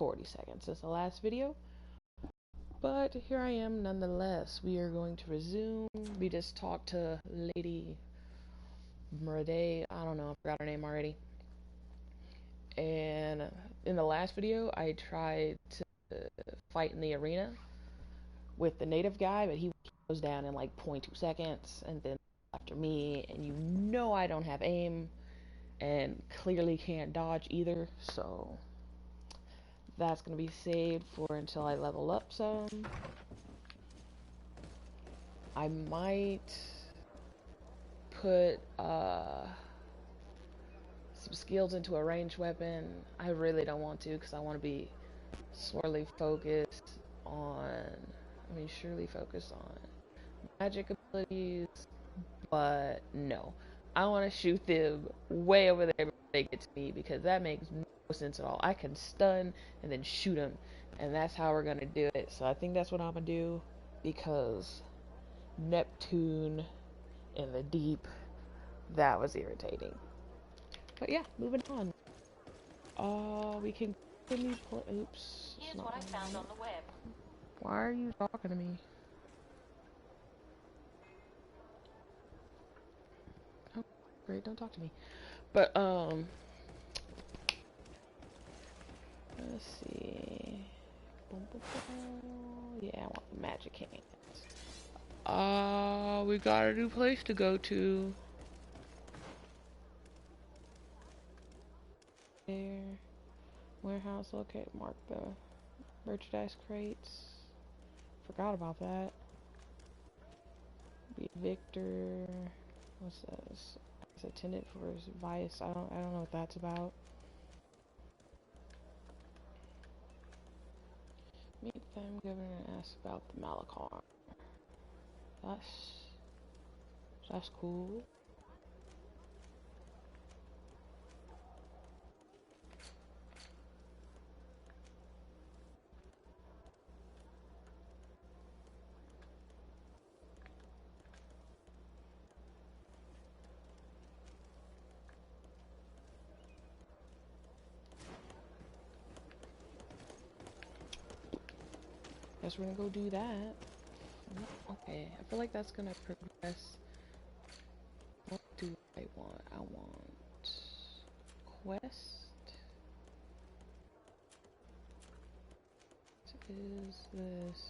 40 seconds since the last video. But here I am nonetheless. We are going to resume. We just talked to Lady Murday. I don't know, I forgot her name already. And in the last video, I tried to fight in the arena with the native guy, but he goes down in like 0.2 seconds, and then after me, and you know I don't have aim, and clearly can't dodge either, so that's gonna be saved for until I level up some. I might put some skills into a ranged weapon. I really don't want to because I want to be sorely focused on, surely focused on magic abilities, but no. I want to shoot them way over there before they get to me because that makes no sense at all. I can stun and then shoot them, and that's how we're going to do it. So I think that's what I'm going to do because Neptune in the deep, that was irritating. But yeah, moving on. We can oops. Here's what I found on the web. Why are you talking to me? Oh, great, don't talk to me. But, let's see. Yeah, I want the magic hands. We got a new place to go to. There. Warehouse, okay, mark the merchandise crates. Forgot about that. Be Victor. What's this? It's attendant for his vice. I don't know what that's about. Meet them, governor, and ask about the Malachar. That's cool. Guess we're gonna go do that. Okay, I feel like that's gonna progress. What do I want? I want quest. What is this?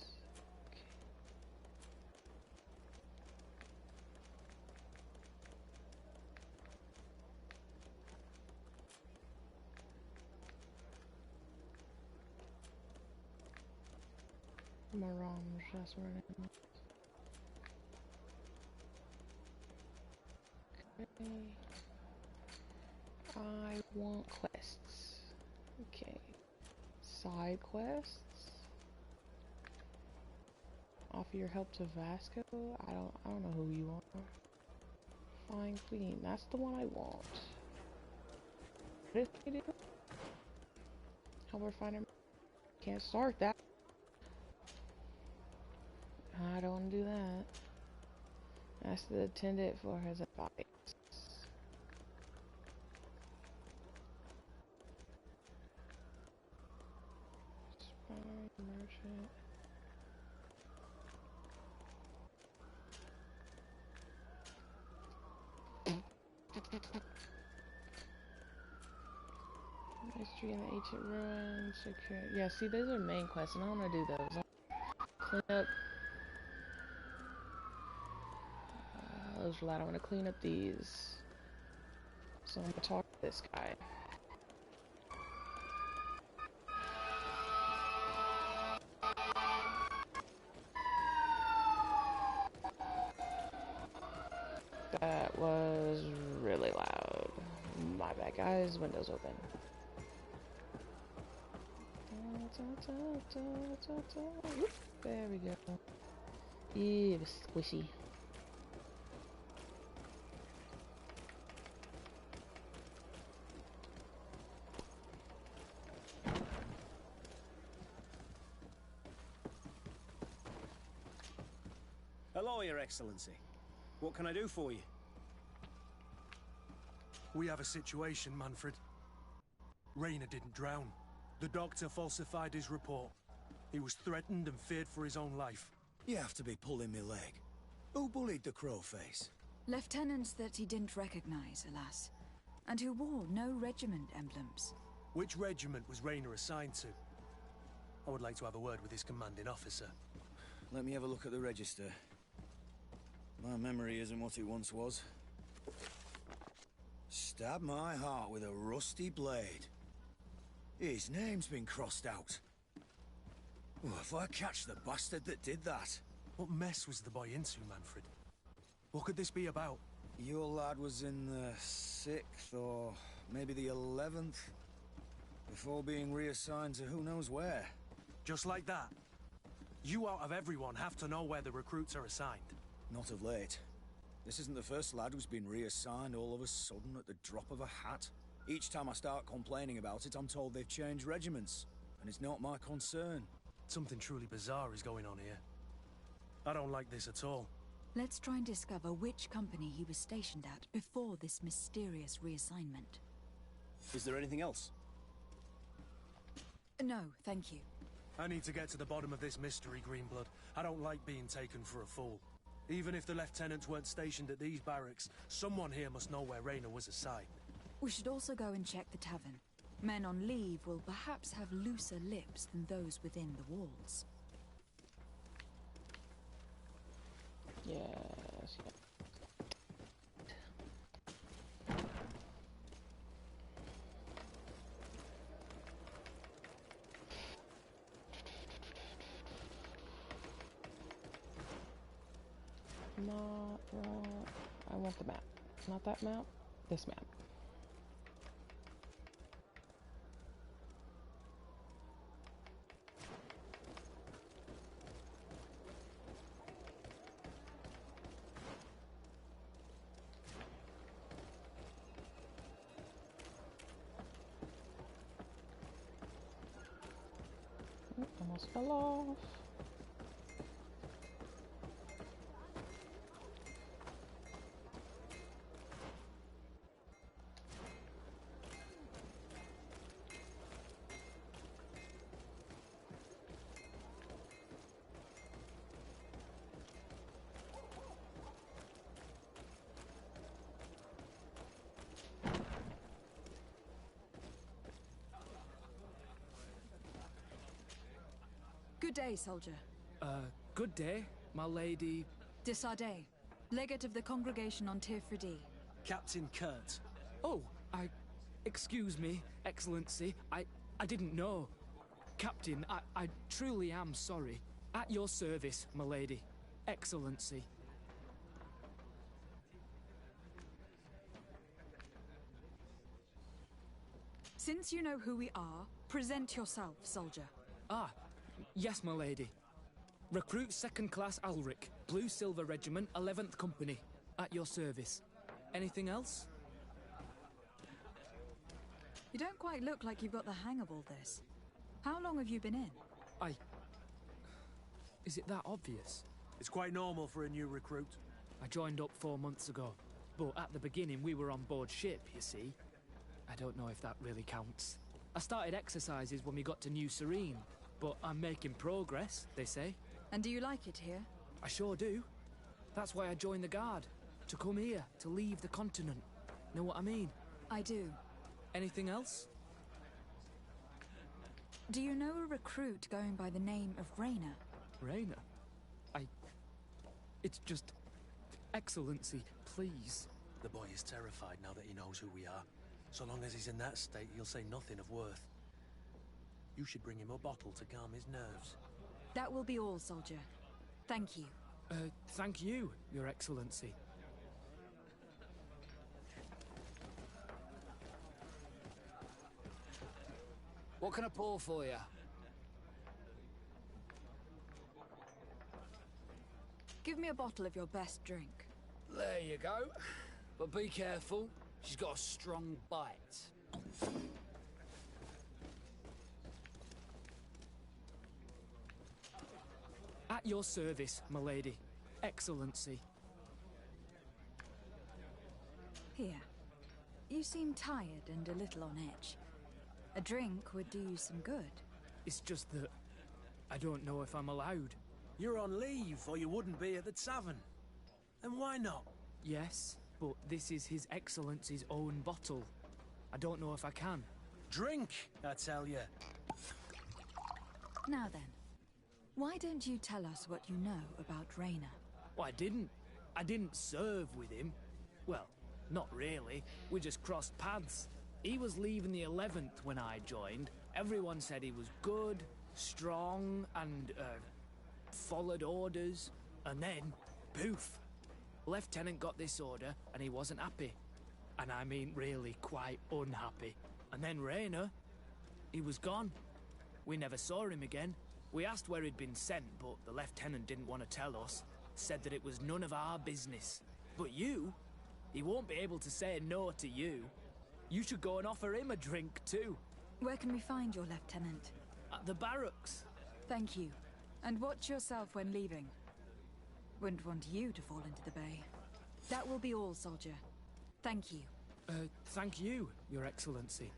Mirage, that's what it is. Okay. I want quests. Okay. Side quests. Offer your help to Vasco. I don't know who you are. Flying Queen. That's the one I want. What did they do? Help her find her. Can't start that. I don't want to do that. Ask the attendant for his advice. Merchant. History in the ancient ruins. Secure. Yeah, see, those are main quests, and I want to do those. Clean up. Those are loud. I want to clean up these. So I'm gonna talk to this guy. That was really loud. My bad, guys. Windows open. Whoop, there we go. Yeah, it was squishy. Hello, Your Excellency. What can I do for you? We have a situation, Manfred. Raina didn't drown. The doctor falsified his report. He was threatened and feared for his own life. You have to be pulling me leg. Who bullied the crowface? Lieutenants that he didn't recognize, alas. And who wore no regiment emblems. Which regiment was Rayner assigned to? I would like to have a word with his commanding officer. Let me have a look at the register. My memory isn't what it once was. Stab my heart with a rusty blade. His name's been crossed out. Oh, if I catch the bastard that did that. What mess was the boy into, Manfred? What could this be about? Your lad was in the 6th or maybe the 11th, before being reassigned to who knows where. Just like that? You out of everyone have to know where the recruits are assigned. Not of late. This isn't the first lad who's been reassigned all of a sudden at the drop of a hat. Each time I start complaining about it, I'm told they've changed regiments, and it's not my concern. Something truly bizarre is going on here. I don't like this at all. Let's try and discover which company he was stationed at before this mysterious reassignment. Is there anything else? No, thank you. I need to get to the bottom of this mystery, Greenblood. I don't like being taken for a fool. Even if the lieutenants weren't stationed at these barracks, someone here must know where Rayner was assigned. We should also go and check the tavern. Men on leave will perhaps have looser lips than those within the walls. Yes. Not right. I want the map. Not that map. This map. Almost fell off. Good day, soldier. Good day, my lady. Desardet, legate of the congregation on Thevoo. Captain Kurt. Oh, excuse me, Excellency. I didn't know. Captain, I truly am sorry. At your service, my lady. Excellency. Since you know who we are, present yourself, soldier. Ah, yes, my lady. Recruit 2nd Class Alric, Blue Silver Regiment, 11th Company. At your service. Anything else? You don't quite look like you've got the hang of all this. How long have you been in? Is it that obvious? It's quite normal for a new recruit. I joined up 4 months ago. But at the beginning, we were on board ship, you see. I don't know if that really counts. I started exercises when we got to New Serene. But I'm making progress, they say. And do you like it here? I sure do. That's why I joined the Guard. To come here, to leave the continent. Know what I mean? I do. Anything else? Do you know a recruit going by the name of Rayner? Rayner? It's just... Excellency, please. The boy is terrified now that he knows who we are. So long as he's in that state, he'll say nothing of worth. You should bring him a bottle to calm his nerves. That will be all, soldier. Thank you. Thank you, Your Excellency. What can I pour for you? Give me a bottle of your best drink. There you go. But be careful, she's got a strong bite. At your service, my lady. Excellency. Here. You seem tired and a little on edge. A drink would do you some good. It's just that I don't know if I'm allowed. You're on leave, or you wouldn't be at the tavern. And why not? Yes, but this is His Excellency's own bottle. I don't know if I can. Drink, I tell you. Now then, why don't you tell us what you know about Raynor? Well, I didn't serve with him. Well, not really. We just crossed paths. He was leaving the 11th when I joined. Everyone said he was good, strong, and, followed orders. And then, poof. Lieutenant got this order, and he wasn't happy. And I mean really quite unhappy. And then Raynor, he was gone. We never saw him again. We asked where he'd been sent, but the lieutenant didn't want to tell us. Said that it was none of our business. But you, he won't be able to say no to you. You should go and offer him a drink too. Where can we find your lieutenant? At the barracks. Thank you. And watch yourself when leaving. Wouldn't want you to fall into the bay. That will be all, soldier. Thank you. Thank you, Your Excellency.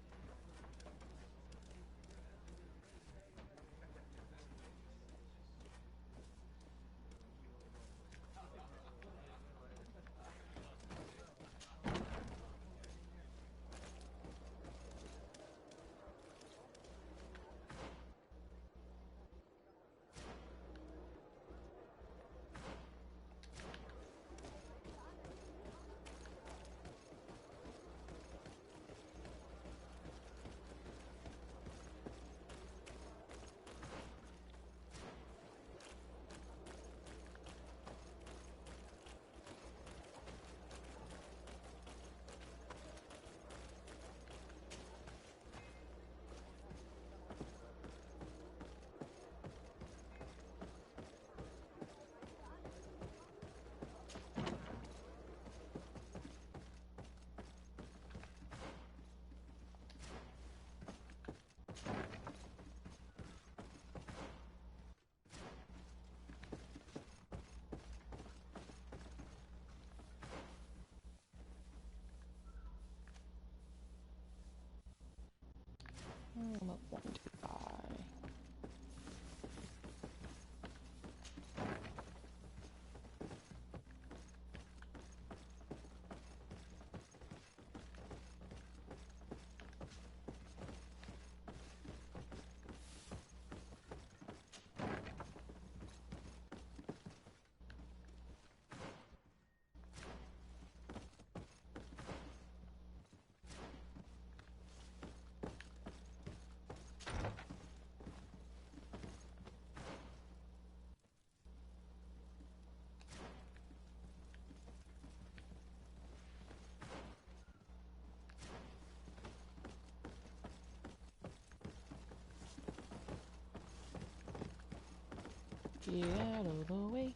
I'm up 125. Get out of the way.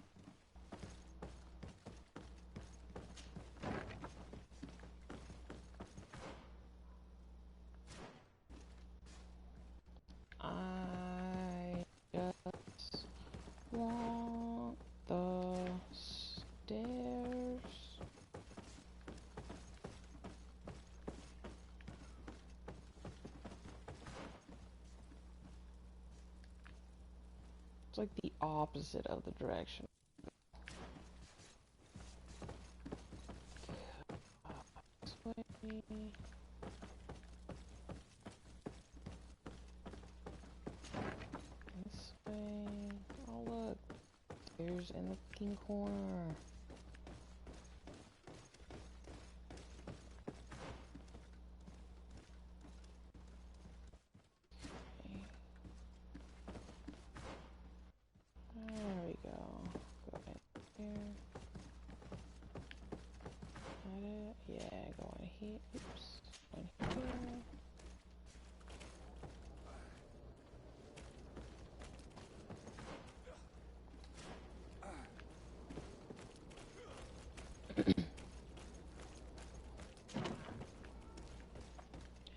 I just want the stairs. It's like the opposite of the direction. This way. This way. Oh look, stairs in the fucking corner. There we go. Go in here. Got it? Yeah, go in here. Oops. Go in here.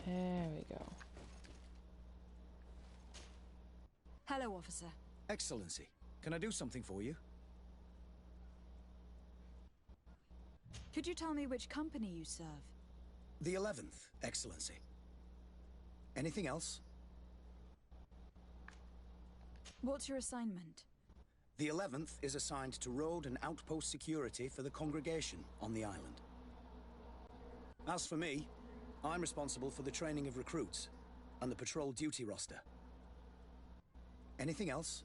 There we go. Hello, officer. Excellency, can I do something for you? Could you tell me which company you serve? The 11th, Excellency. Anything else? What's your assignment? The 11th is assigned to road and outpost security for the congregation on the island. As for me, I'm responsible for the training of recruits and the patrol duty roster. Anything else?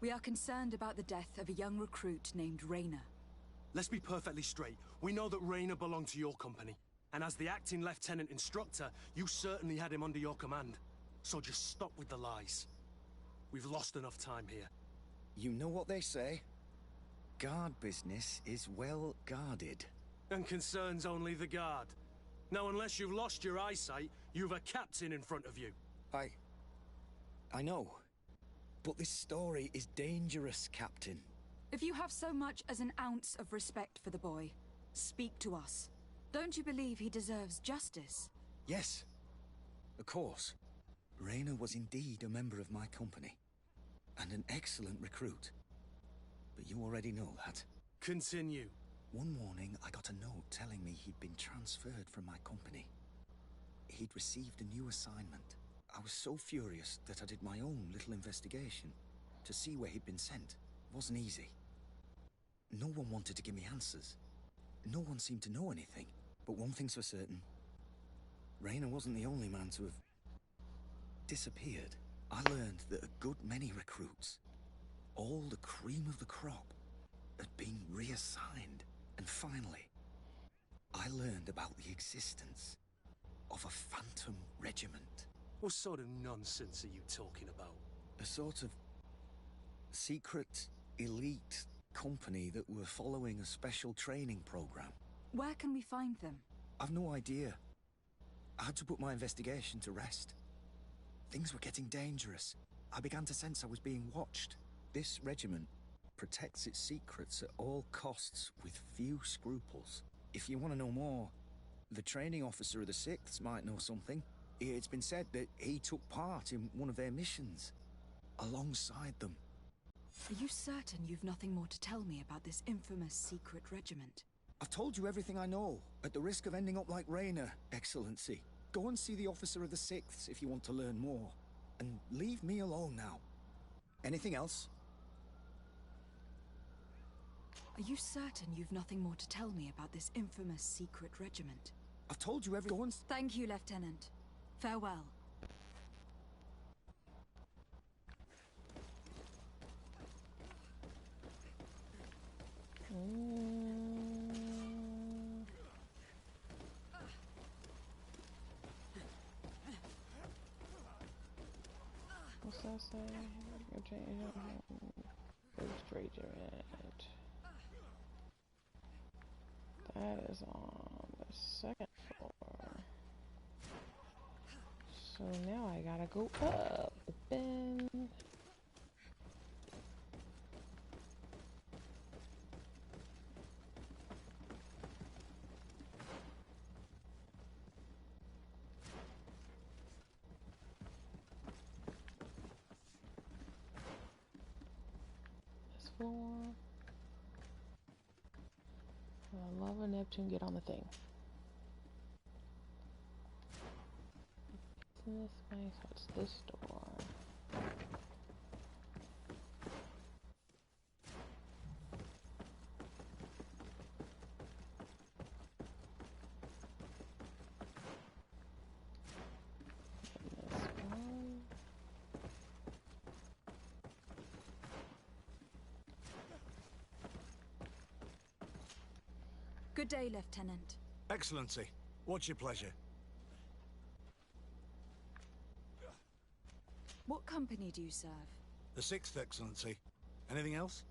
We are concerned about the death of a young recruit named Raynor. Let's be perfectly straight. We know that Raynor belonged to your company. And as the acting lieutenant instructor, you certainly had him under your command. So just stop with the lies. We've lost enough time here. You know what they say? Guard business is well guarded. And concerns only the guard. Now, unless you've lost your eyesight, you've a captain in front of you. I know. But this story is dangerous, Captain. If you have so much as an ounce of respect for the boy, speak to us. Don't you believe he deserves justice? Yes, of course. Raynor was indeed a member of my company. And an excellent recruit. But you already know that. Continue. One morning, I got a note telling me he'd been transferred from my company. He'd received a new assignment. I was so furious that I did my own little investigation to see where he'd been sent. It wasn't easy. No one wanted to give me answers. No one seemed to know anything. But one thing's for certain. Raynor wasn't the only man to have disappeared. I learned that a good many recruits, all the cream of the crop, had been reassigned. And finally, I learned about the existence of a phantom regiment. What sort of nonsense are you talking about? A sort of secret, elite company that were following a special training program. Where can we find them? I've no idea. I had to put my investigation to rest. Things were getting dangerous. I began to sense I was being watched. This regiment protects its secrets at all costs with few scruples. If you want to know more, the training officer of the 6th might know something. It's been said that he took part in one of their missions, alongside them. Are you certain you've nothing more to tell me about this infamous secret regiment? I've told you everything I know, at the risk of ending up like Raynor, Excellency. Go and see the officer of the 6th if you want to learn more. And leave me alone now. Anything else? Are you certain you've nothing more to tell me about this infamous secret regiment? I've told you everyone. Thank you, Lieutenant. Farewell. What's that say? Go straight to it. That is on the 2nd floor. So now I gotta go up. Open. This floor. For the love of Neptune, get on the thing. This way, so it's this door. And this one. Good day, Lieutenant. Excellency, what's your pleasure? What company do you serve? The 6th, Excellency. Anything else?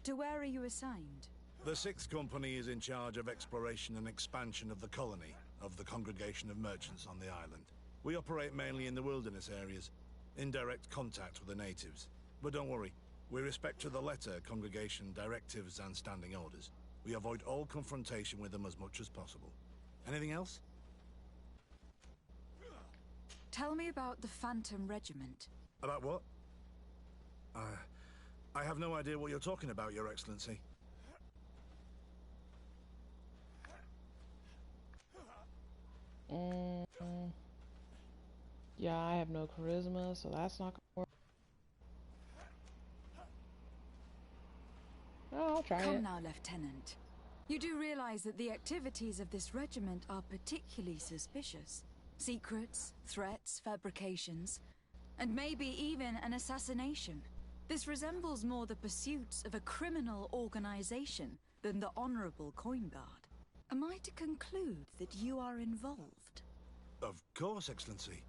To where are you assigned? The 6th Company is in charge of exploration and expansion of the colony of the Congregation of Merchants on the island. We operate mainly in the wilderness areas, in direct contact with the natives. But don't worry, we respect to the letter Congregation directives and standing orders. We avoid all confrontation with them as much as possible. Anything else? Tell me about the Phantom Regiment. About what? I have no idea what you're talking about, Your Excellency. Yeah, I have no charisma, so that's not gonna work. Oh, I'll try Come it. now, Lieutenant. You do realize that the activities of this regiment are particularly suspicious. Secrets, threats, fabrications, and maybe even an assassination. This resembles more the pursuits of a criminal organization than the honorable coin guard. Am I to conclude that you are involved? Of course, Excellency.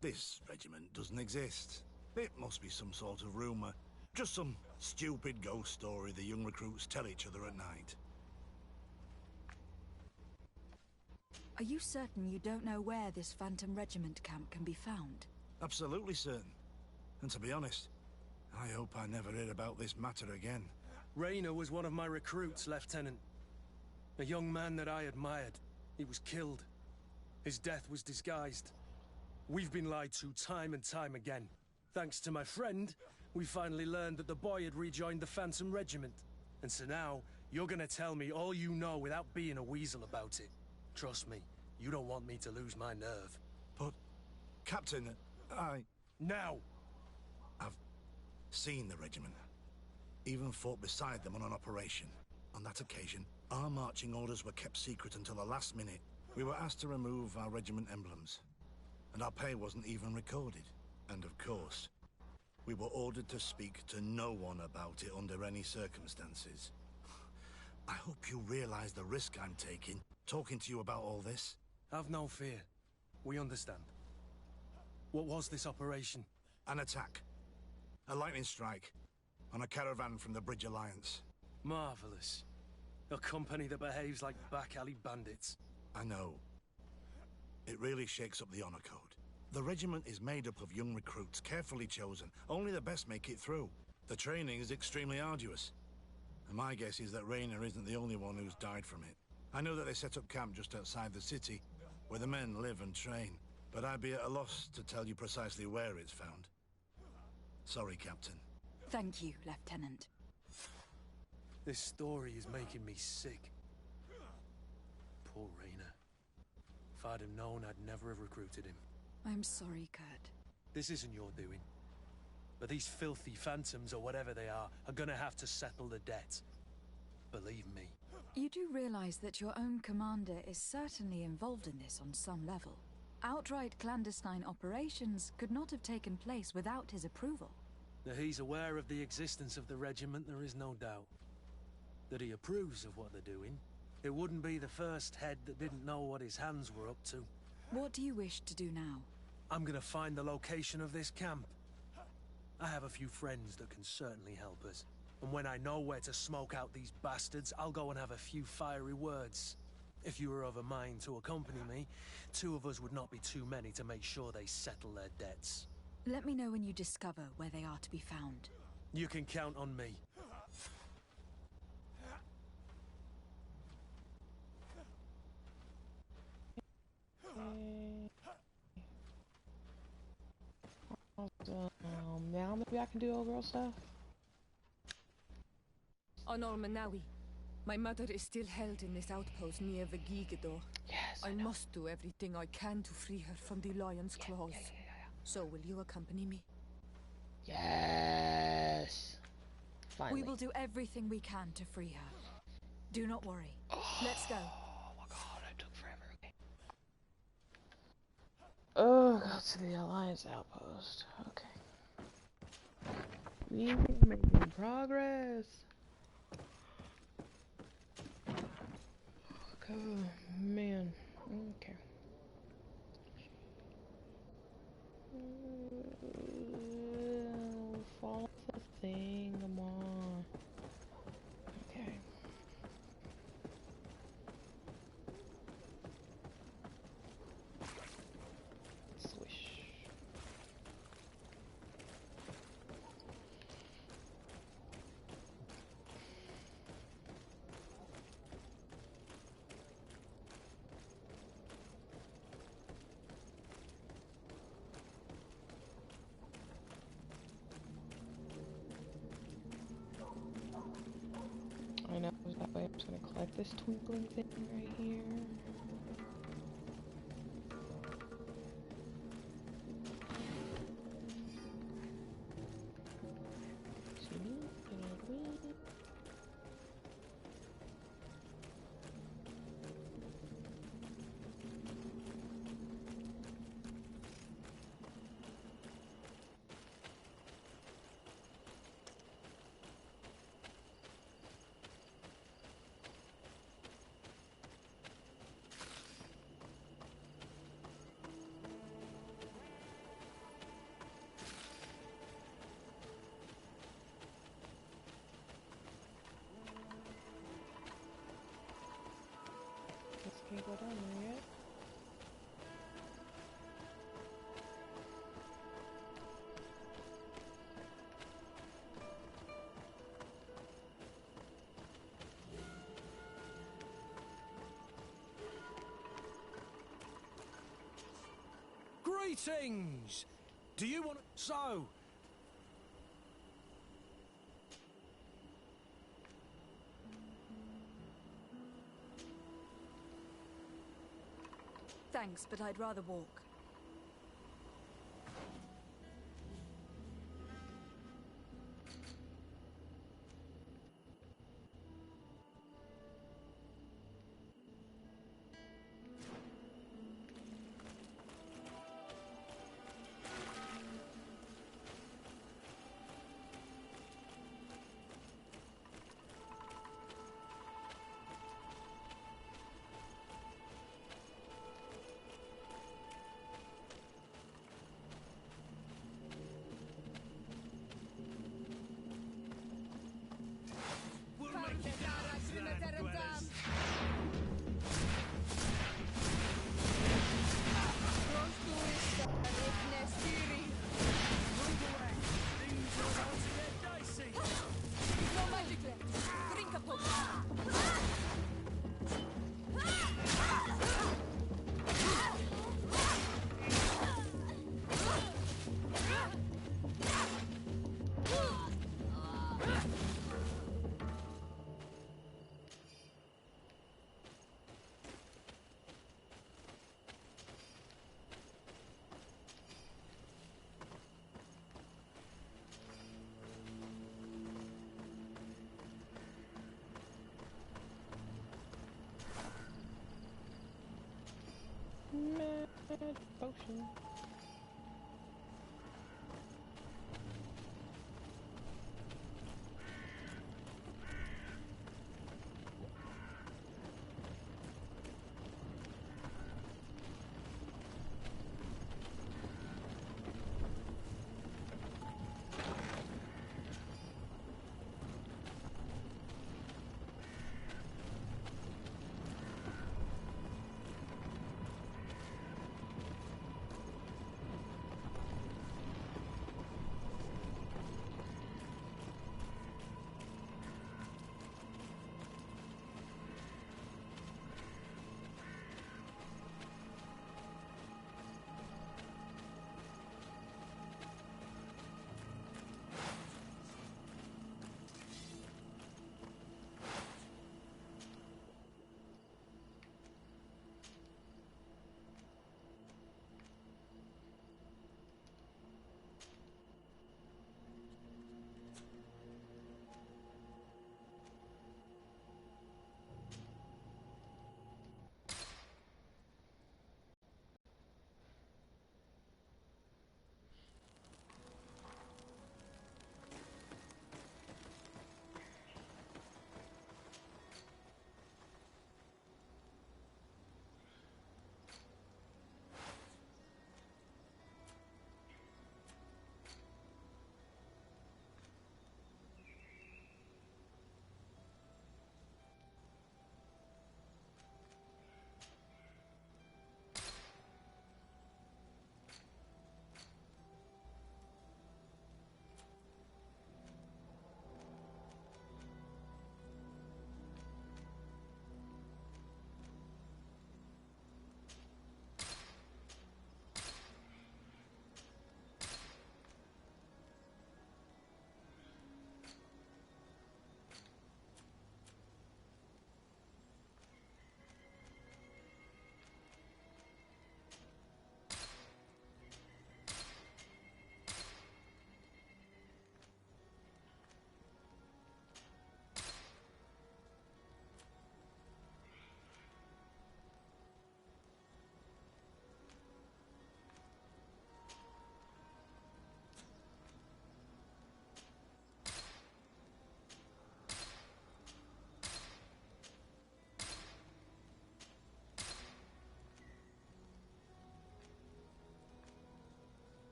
This regiment doesn't exist. It must be some sort of rumor. Just some stupid ghost story the young recruits tell each other at night. Are you certain you don't know where this Phantom Regiment camp can be found? Absolutely certain. And to be honest, I hope I never hear about this matter again. Rainer was one of my recruits, Lieutenant. A young man that I admired. He was killed. His death was disguised. We've been lied to time and time again. Thanks to my friend, we finally learned that the boy had rejoined the Phantom Regiment. And so now, you're gonna tell me all you know without being a weasel about it. Trust me, you don't want me to lose my nerve. But, Captain, Now! I've seen the regiment. Even fought beside them on an operation. On that occasion, our marching orders were kept secret until the last minute. We were asked to remove our regiment emblems. And our pay wasn't even recorded. And of course, we were ordered to speak to no one about it under any circumstances. I hope you realize the risk I'm taking, talking to you about all this. Have no fear. We understand. What was this operation? An attack. A lightning strike. On a caravan from the Bridge Alliance. Marvelous. A company that behaves like back-alley bandits. I know. It really shakes up the honor code. The regiment is made up of young recruits, carefully chosen. Only the best make it through. The training is extremely arduous. And my guess is that Rainer isn't the only one who's died from it. I know that they set up camp just outside the city, where the men live and train. But I'd be at a loss to tell you precisely where it's found. Sorry, Captain. Thank you, Lieutenant. This story is making me sick. Poor Rainer. If I'd have known, I'd never have recruited him. I'm sorry, Kurt. This isn't your doing. But these filthy phantoms, or whatever they are gonna have to settle the debt. Believe me. You do realize that your own commander is certainly involved in this on some level. Outright clandestine operations could not have taken place without his approval. That he's aware of the existence of the regiment, there is no doubt. That he approves of what they're doing. It wouldn't be the first head that didn't know what his hands were up to. What do you wish to do now? I'm gonna find the location of this camp. I have a few friends that can certainly help us. And when I know where to smoke out these bastards, I'll go and have a few fiery words. If you were of a mind to accompany me, 2 of us would not be too many to make sure they settle their debts. Let me know when you discover where they are to be found. You can count on me. Now maybe I can do old girl stuff. Honor Manawi. My mother is still held in this outpost near Vegigador. Yes, I must do everything I can to free her from the lion's claws. So will you accompany me? Yes. Finally. We will do everything we can to free her. Do not worry. Let's go. Oh my god, it took forever. Okay. Oh, go to the Alliance outpost. Okay. We are making progress. Oh, man. Okay. Fall off the thing, come on. Okay. Swish. I know, that way I'm just gonna collect this twinkling thing right here. down there yet. Greetings! Do you want to... So... Thanks, but I'd rather walk. Mad potion.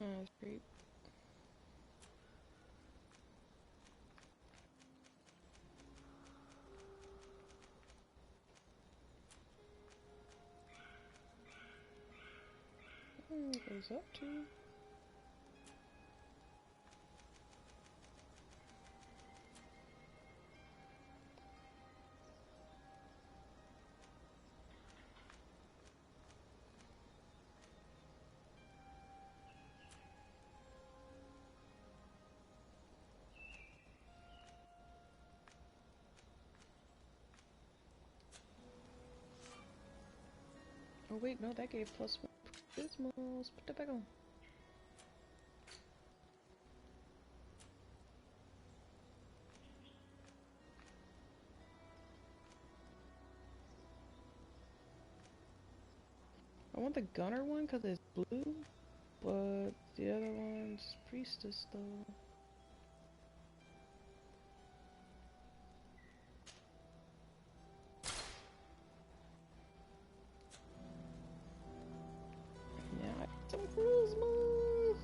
Oh, creep. What is up to? Oh wait, no, that gave +1 charisma. Put that back on. I want the gunner one because it's blue, but the other one's priestess though. Yeah, I got some charisma.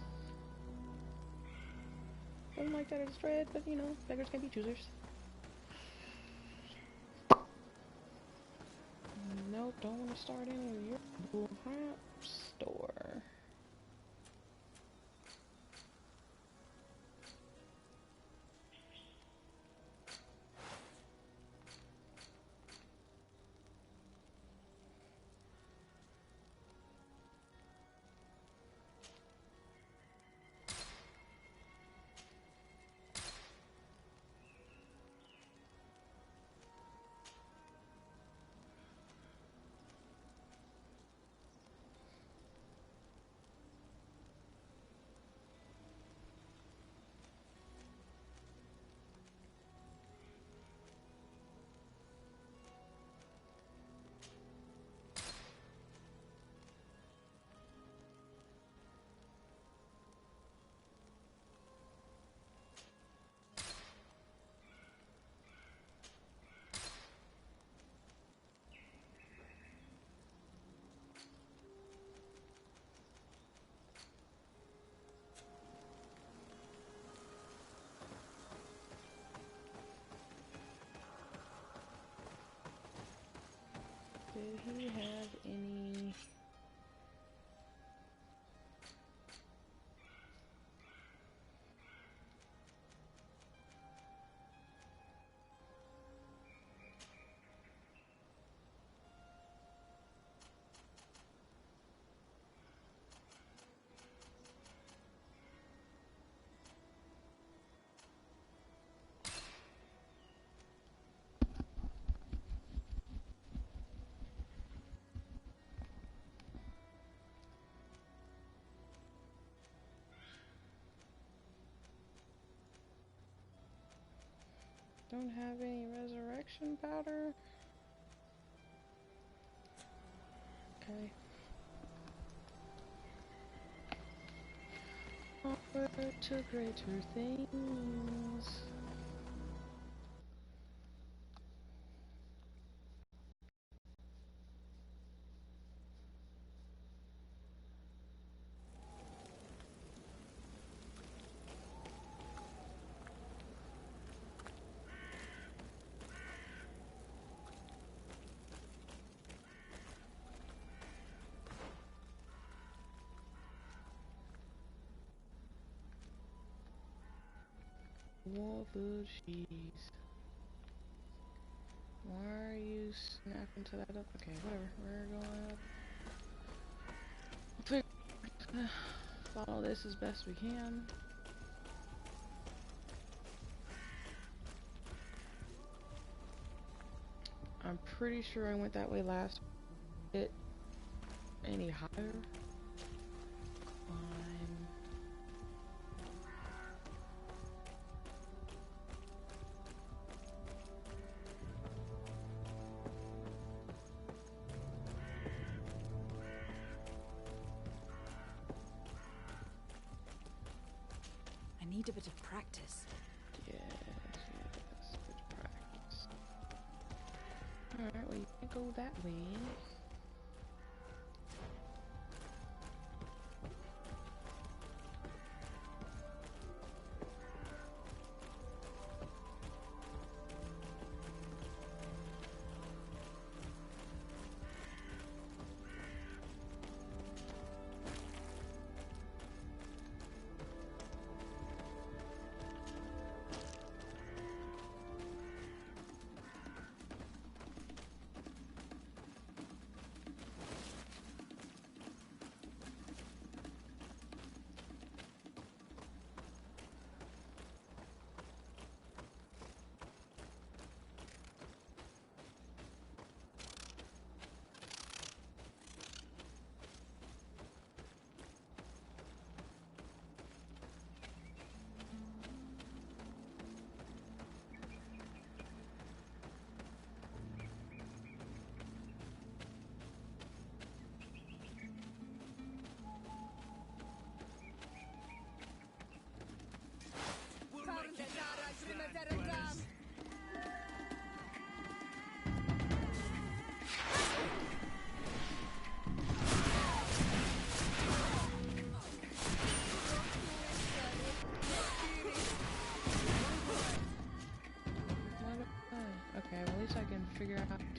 Doesn't like that it's red, but you know, beggars can be choosers. Nope, don't want to start any of your bullcrap store. Did he have any... Don't have any resurrection powder? Okay. Onward to greater things. Wall the cheese. Why are you snapping to that up? Okay, whatever. We're going up. Follow this as best we can. I'm pretty sure I went that way last. It any higher? I need a bit of practice. Yes, yes, good practice. Alright, well you can't go that way.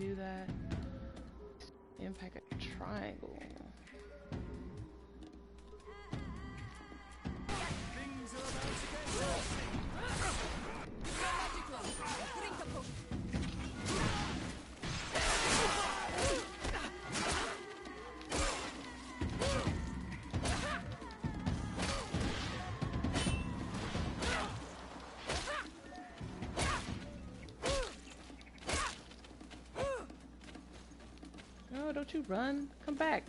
do that. Impact a triangle. Things are about to get nasty. No, don't you run. Come back.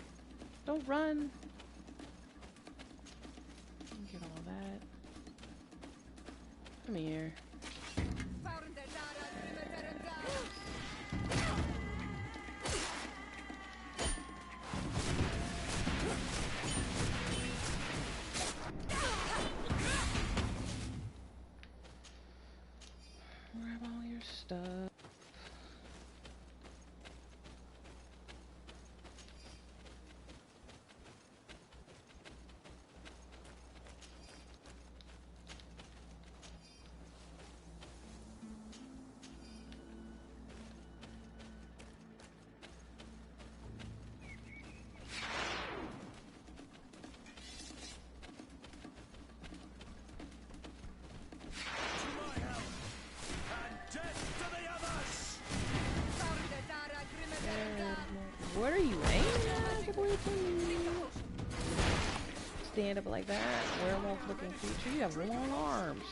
Don't run. Get all that. Come here. Grab all your stuff. What are you aiming at? Get away from me. Stand up like that. Werewolf looking creature. You have long arms.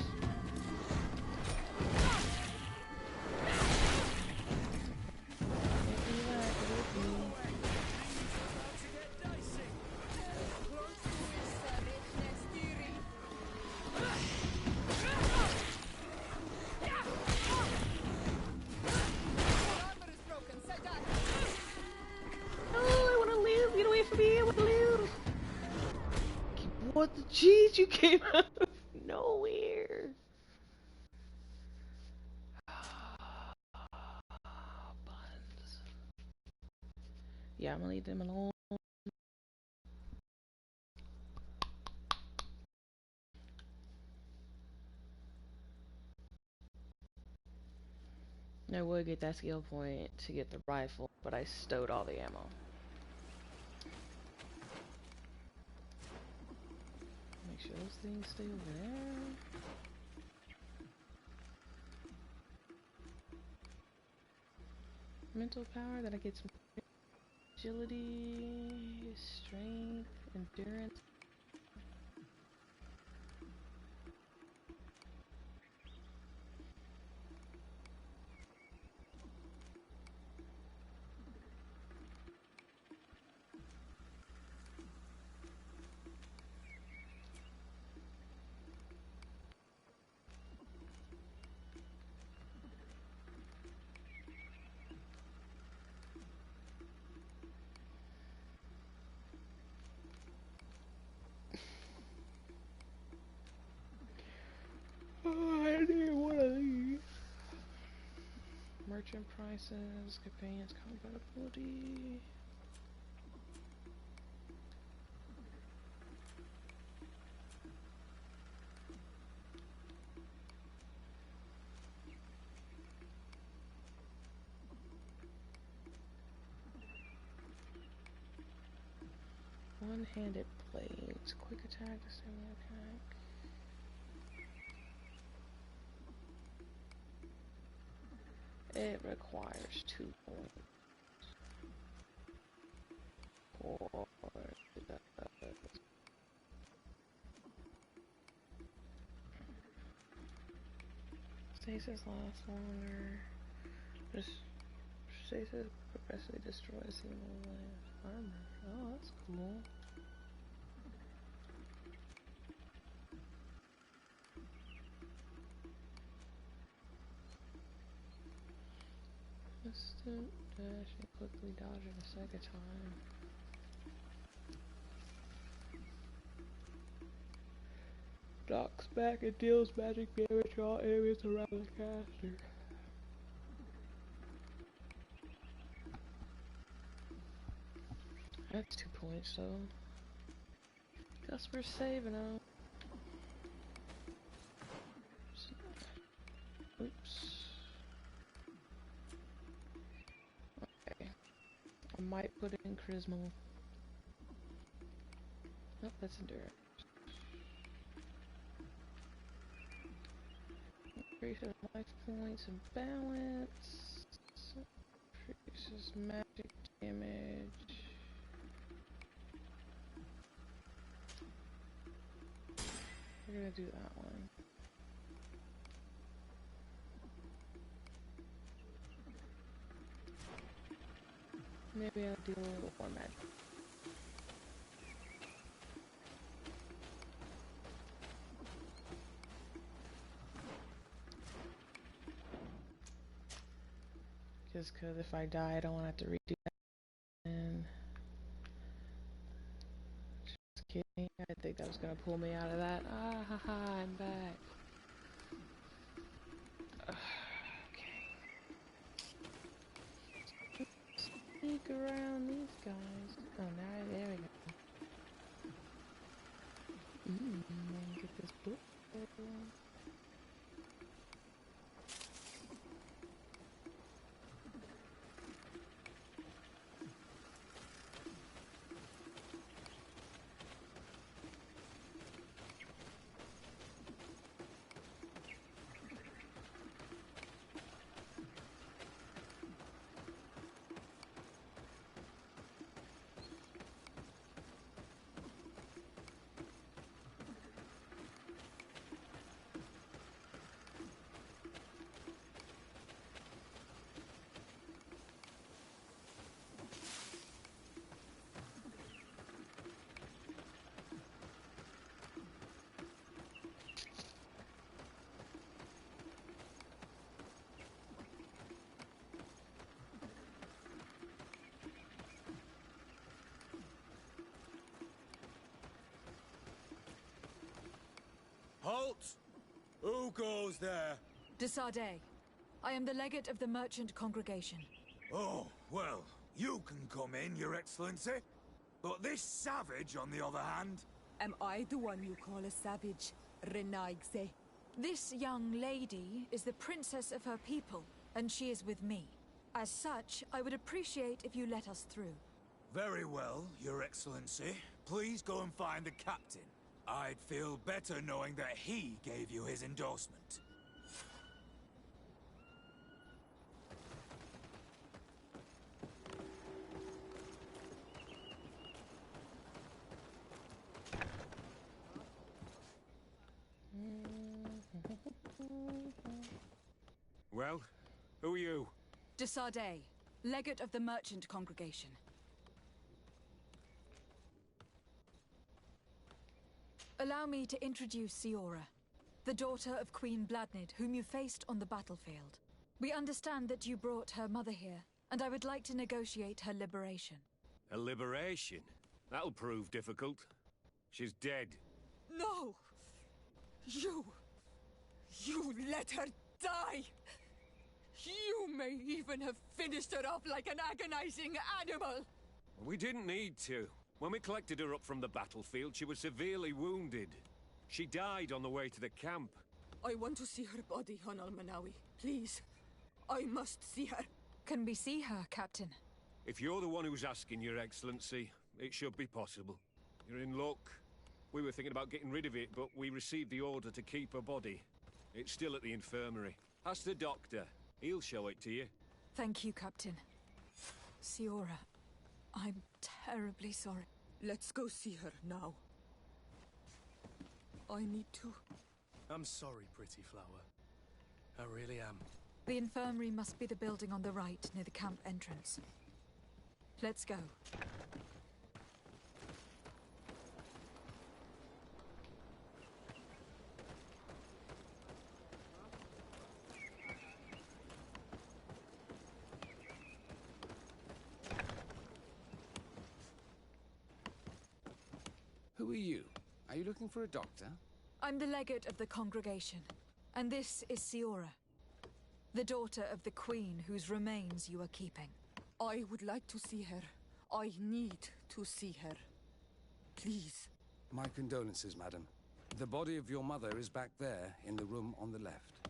What the jeez, you came out of nowhere. Buns. Yeah, I'm gonna leave them alone. I would get that skill point to get the rifle, but I stowed all the ammo. Make sure those things stay over there. Mental power, that I get some agility, strength, endurance. Oh, I need one of these. Merchant prices, companions compatibility. One-handed blades, quick attack, stamina attack. It requires 2 points. Or stasis lasts longer. Just stasis progressively destroys human armor. Oh, that's cool. Instant dash and quickly dodge it a second time. Knocks back and deals magic damage to all areas around the caster. That's 2 points though. Guess we're saving them. Oops. might put in charisma. Nope, that's endurance. Increases life points and balance. Increases magic damage. We're gonna do that one. Maybe I'll do a little more magic. Just because if I die, I don't want to have to redo that. And just kidding. I think that was gonna pull me out of that. Ah ha ha! I'm back. Okay. Sneak around these guys. Oh, now there we go. Get this book. Halt! Who goes there? Desardet. I am the legate of the merchant congregation. Oh, well, you can come in, Your Excellency. But this savage, on the other hand... Am I the one you call a savage, Renaigse? This young lady is the princess of her people, and she is with me. As such, I would appreciate if you let us through. Very well, Your Excellency. Please go and find the captain. I'd feel better knowing that he gave you his endorsement. Well, who are you? Desardet, legate of the merchant congregation. Allow me to introduce Siora, the daughter of Queen Bladnid, whom you faced on the battlefield. We understand that you brought her mother here, and I would like to negotiate her liberation. A liberation? That'll prove difficult. She's dead. No! You let her die! You may even have finished her off like an agonizing animal! We didn't need to. When we collected her up from the battlefield, she was severely wounded. She died on the way to the camp. I want to see her body, Honal Manawi. Please. I must see her. Can we see her, Captain? If you're the one who's asking, Your Excellency, it should be possible. You're in luck. We were thinking about getting rid of it, but we received the order to keep her body. It's still at the infirmary. Ask the doctor. He'll show it to you. Thank you, Captain. Siora, I'm terribly sorry. Let's go see her now. I need to... I'm sorry, pretty flower. I really am. The infirmary must be the building on the right, near the camp entrance. Let's go. Who are you? Are you looking for a doctor? I'm the legate of the congregation, and this is Siora, the daughter of the queen whose remains you are keeping. I would like to see her. I need to see her. Please. My condolences, madam. The body of your mother is back there, in the room on the left.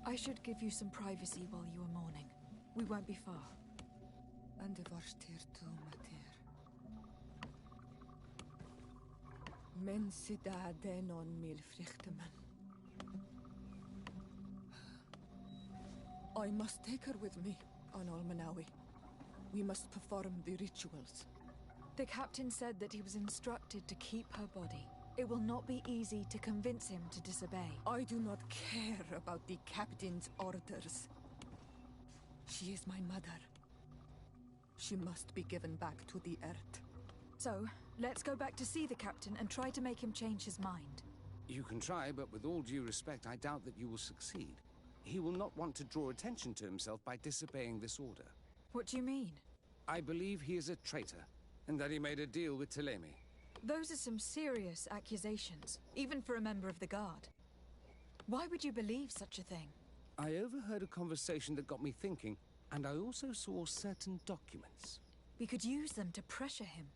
I should give you some privacy while you are mourning. We won't be far. And de varstir tu mater. Men sida denon mil frichtemen. I must take her with me on Almanawi. We must perform the rituals. The captain said that he was instructed to keep her body. It will not be easy to convince him to disobey. I do not care about the captain's orders. She is my mother. She must be given back to the earth. So, let's go back to see the captain and try to make him change his mind. You can try, but with all due respect, I doubt that you will succeed. He will not want to draw attention to himself by disobeying this order. What do you mean? I believe he is a traitor, and that he made a deal with Thevoo. Those are some serious accusations, even for a member of the Guard. Why would you believe such a thing? I overheard a conversation that got me thinking, and I also saw certain documents. We could use them to pressure him.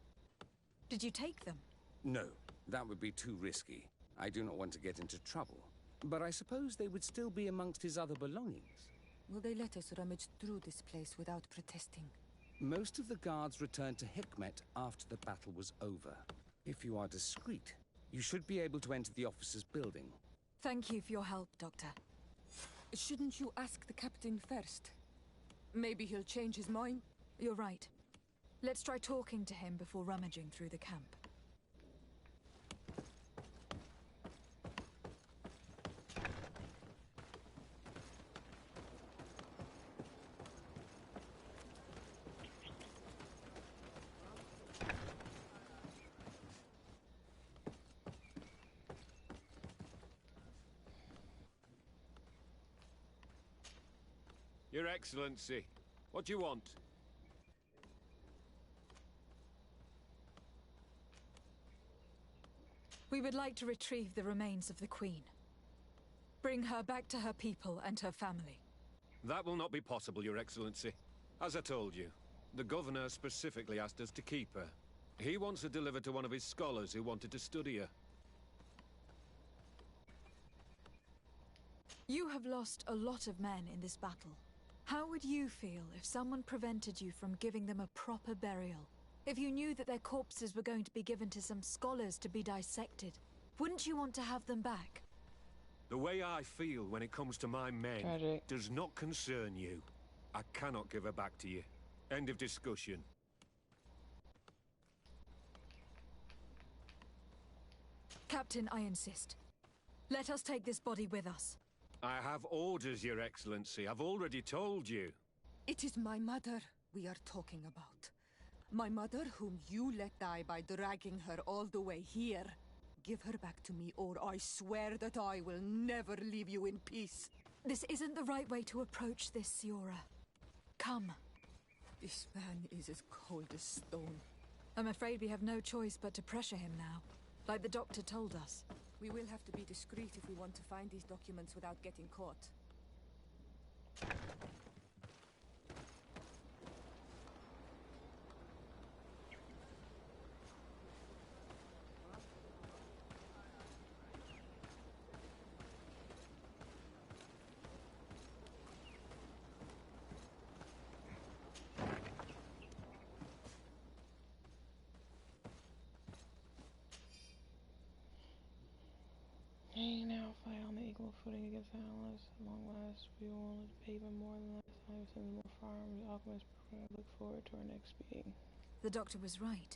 Did you take them? No, that would be too risky. I do not want to get into trouble. But I suppose they would still be amongst his other belongings. Will they let us rummage through this place without protesting? Most of the guards returned to Hikmet after the battle was over. If you are discreet, you should be able to enter the officer's building. Thank you for your help, Doctor. Shouldn't you ask the captain first? Maybe he'll change his mind? You're right. Let's try talking to him before rummaging through the camp. Your Excellency, what do you want? We would like to retrieve the remains of the Queen. Bring her back to her people and her family. That will not be possible, Your Excellency. As I told you, the Governor specifically asked us to keep her. He wants her delivered to one of his scholars who wanted to study her. You have lost a lot of men in this battle. How would you feel if someone prevented you from giving them a proper burial? If you knew that their corpses were going to be given to some scholars to be dissected, wouldn't you want to have them back? The way I feel when it comes to my men Tragic. does not concern you. I cannot give her back to you. End of discussion. Captain, I insist. Let us take this body with us. I have orders, Your Excellency. I've already told you. It is my mother we are talking about. My mother whom you let die by dragging her all the way here. Give her back to me, or I swear that I will never leave you in peace. This isn't the right way to approach this, Siora. Come. This man is as cold as stone. I'm afraid we have no choice but to pressure him now, like the doctor told us. We will have to be discreet if we want to find these documents without getting caught. Hey, now fight on the equal footing against the allies. Long last, we will pay even more than last time since more firearms alchemists look forward to our next meeting. The doctor was right.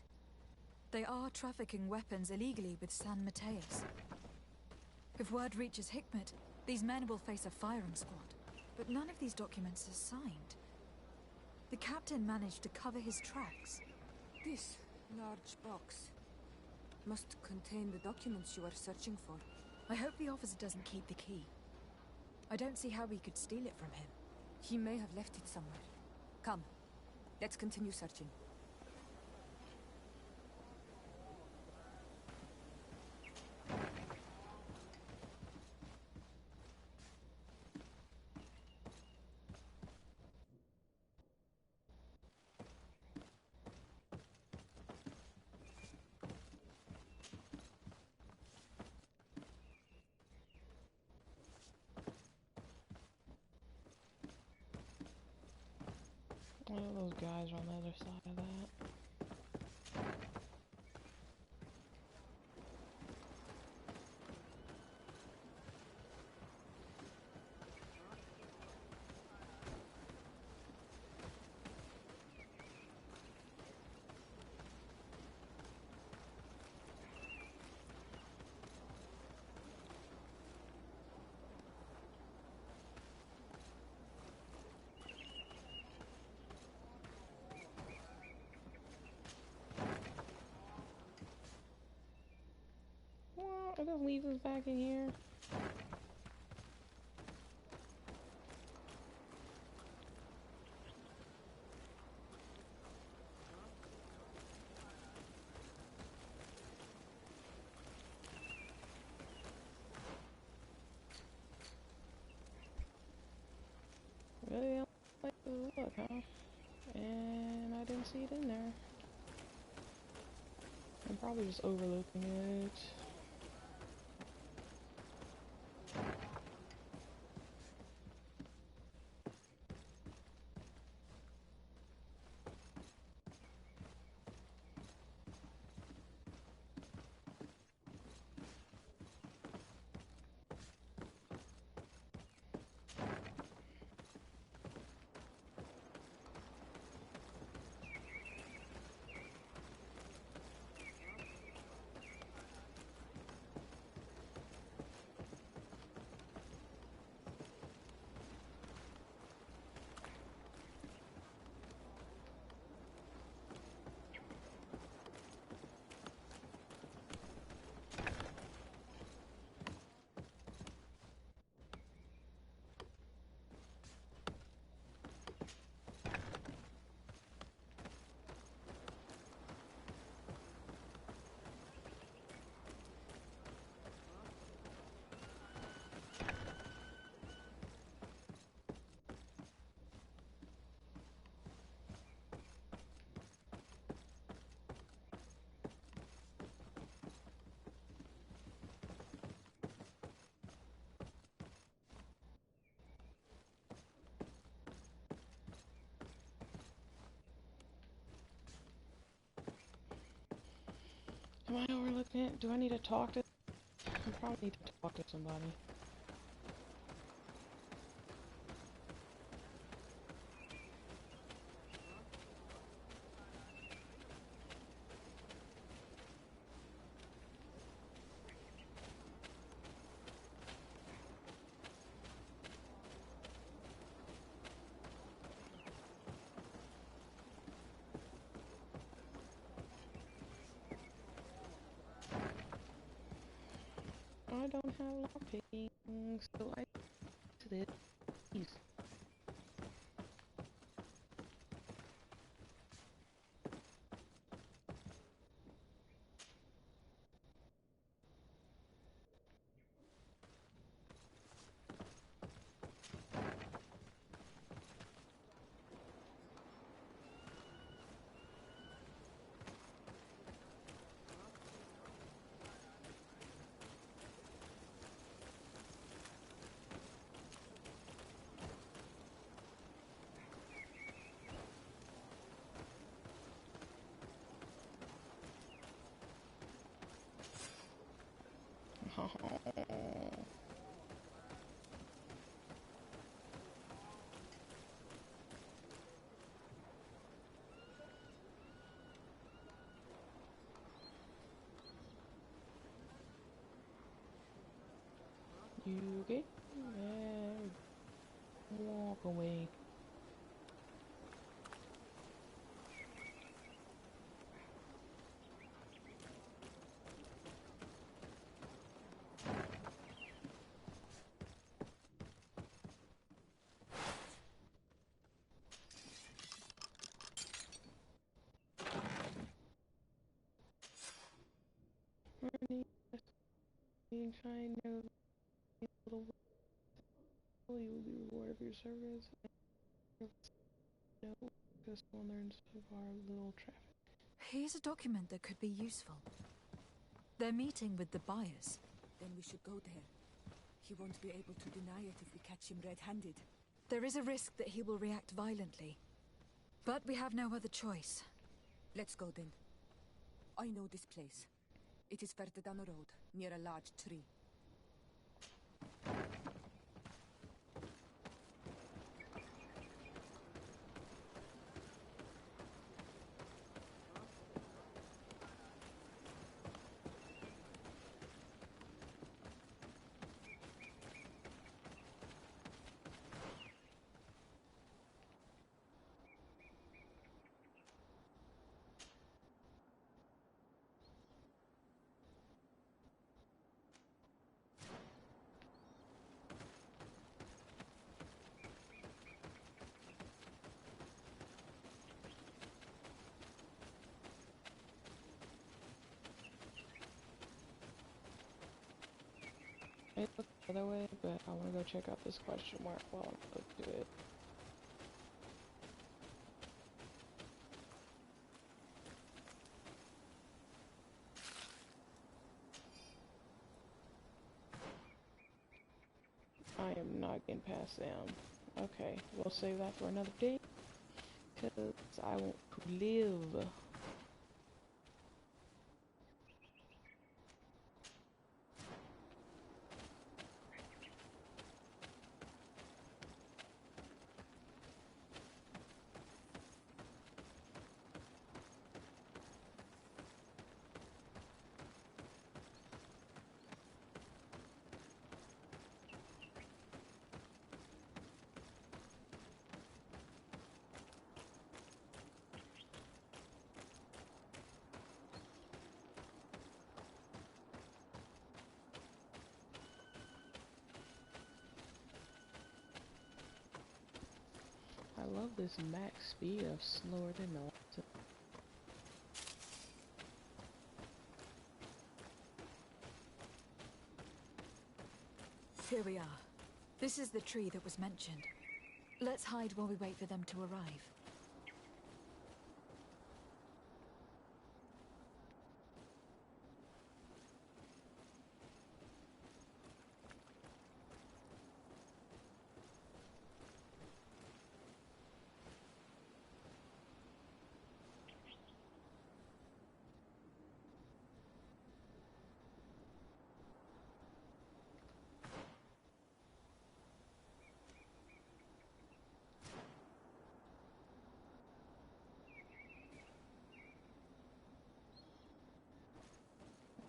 They are trafficking weapons illegally with San Mateus. If word reaches Hikmet, these men will face a firing squad. But none of these documents are signed. The captain managed to cover his tracks. This large box must contain the documents you are searching for. I hope the officer doesn't keep the key. I don't see how we could steal it from him. He may have left it somewhere. Come, let's continue searching. Oh, those guys are on the other side of that. Well, it just leaves us back in here. Really the only place to look, huh? And I didn't see it in there. I'm probably just overlooking it. Am I overlooking it? Do I need to talk to... I probably need to talk to somebody. I don't have lockpicking, so I to this. Please. Oh. You okay? Yeah. Walk away. Being kind of little, you will be rewarded for your service. No, just one learns of our little traffic. Here's a document that could be useful. They're meeting with the buyers. Then we should go there. He won't be able to deny it if we catch him red-handed. There is a risk that he will react violently. But we have no other choice. Let's go then. I know this place. It is further down the road, near a large tree. I look the other way, but I want to go check out this question mark while I'm close to it. I am not getting past them. Okay, we'll save that for another day, because I want to live. I love this max speed of slower than the last. Here we are. This is the tree that was mentioned. Let's hide while we wait for them to arrive.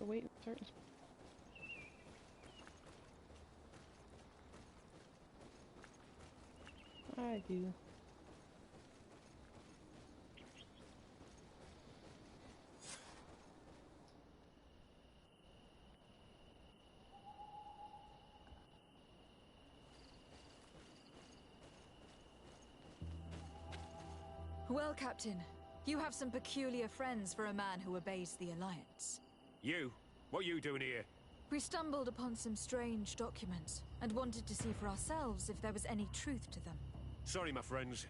Wait in certain spots. I do. Well, Captain, you have some peculiar friends for a man who obeys the Alliance. You? What are you doing here? We stumbled upon some strange documents and wanted to see for ourselves if there was any truth to them. Sorry, my friends.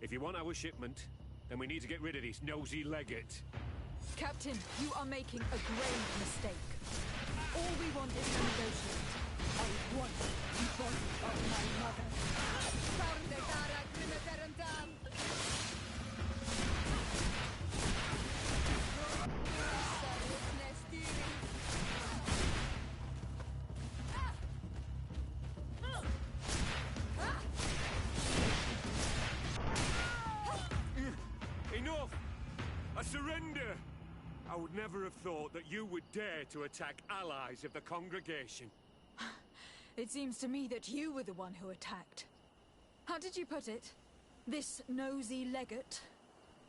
If you want our shipment, then we need to get rid of this nosy legate. Captain, you are making a grave mistake. All we want is to negotiate. I want the body of my mother. Enough! I surrender! I would never have thought that you would dare to attack allies of the congregation. It seems to me that you were the one who attacked. How did you put it? This nosy legate?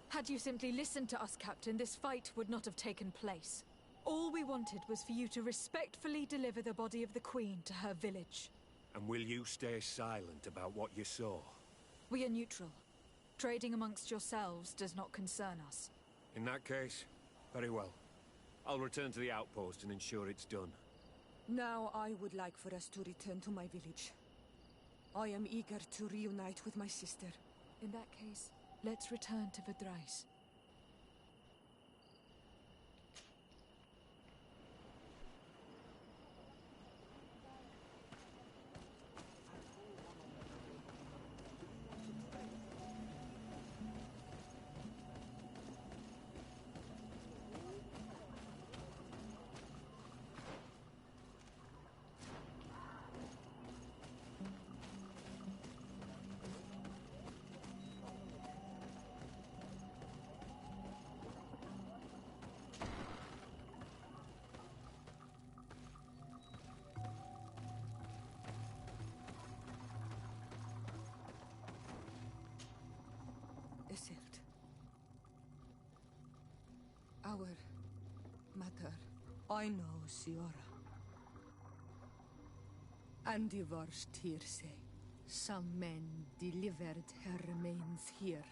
Had you simply listened to us, Captain, this fight would not have taken place. All we wanted was for you to respectfully deliver the body of the Queen to her village. And will you stay silent about what you saw? We are neutral. Trading amongst yourselves does not concern us. In that case, very well. I'll return to the outpost and ensure it's done. Now I would like for us to return to my village. I am eager to reunite with my sister. In that case, let's return to Verdrais. Our mother. I know, Siora. And divorced hearsay. Some men delivered her remains here.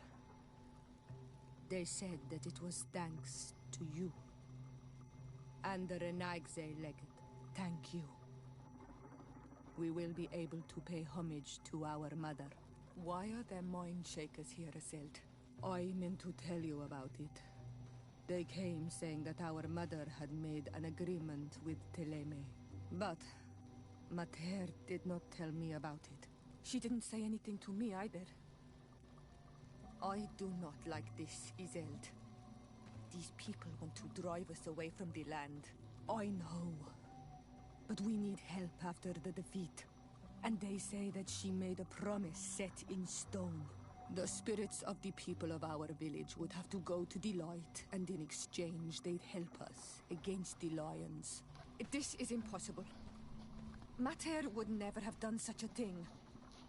They said that it was thanks to you. And the Renagze legate, thank you. We will be able to pay homage to our mother. Why are there mind shakers here, Iselt? I meant to tell you about it. They came saying that our mother had made an agreement with Teleme. But Mater did not tell me about it. She didn't say anything to me either. I do not like this, Iselt. These people want to drive us away from the land. I know. But we need help after the defeat. And they say that she made a promise set in stone. The spirits of the people of our village would have to go to the light, and in exchange they'd help us against the lions. This is impossible. Mater would never have done such a thing.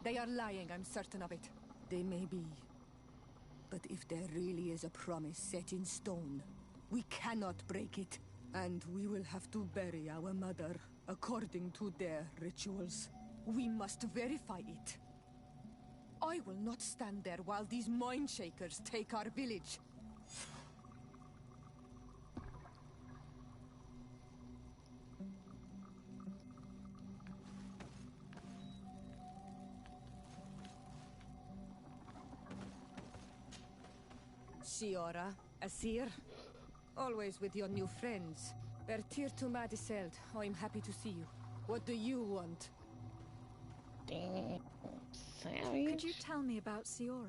They are lying, I'm certain of it. They may be. But if there really is a promise set in stone, we cannot break it. And we will have to bury our mother according to their rituals. We must verify it. I will not stand there while these mind shakers take our village. Siora, Asir, always with your new friends. Bertir to Madiseld, I'm happy to see you. What do you want? Damn. Savage. Could you tell me about Siora?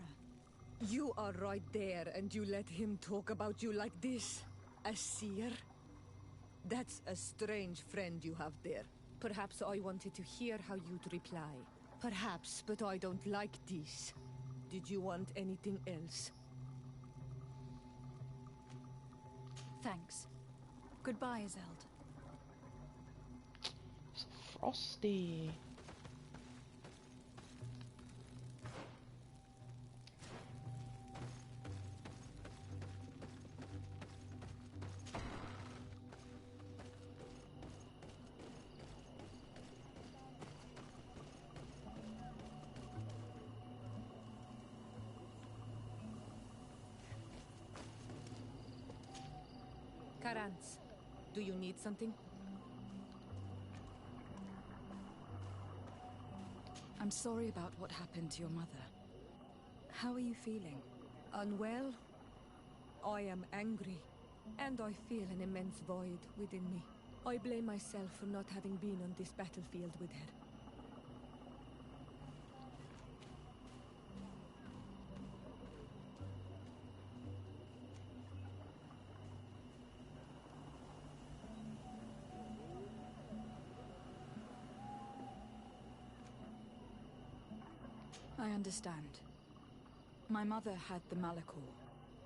You are right there, and you let him talk about you like this? Asir? That's a strange friend you have there. Perhaps I wanted to hear how you'd reply. Perhaps, but I don't like this. Did you want anything else? Thanks. Goodbye, Zeld. So frosty. Karans, do you need something? I'm sorry about what happened to your mother. How are you feeling? Unwell? I am angry, and I feel an immense void within me. I blame myself for not having been on this battlefield with her. I understand. My mother had the Malachor,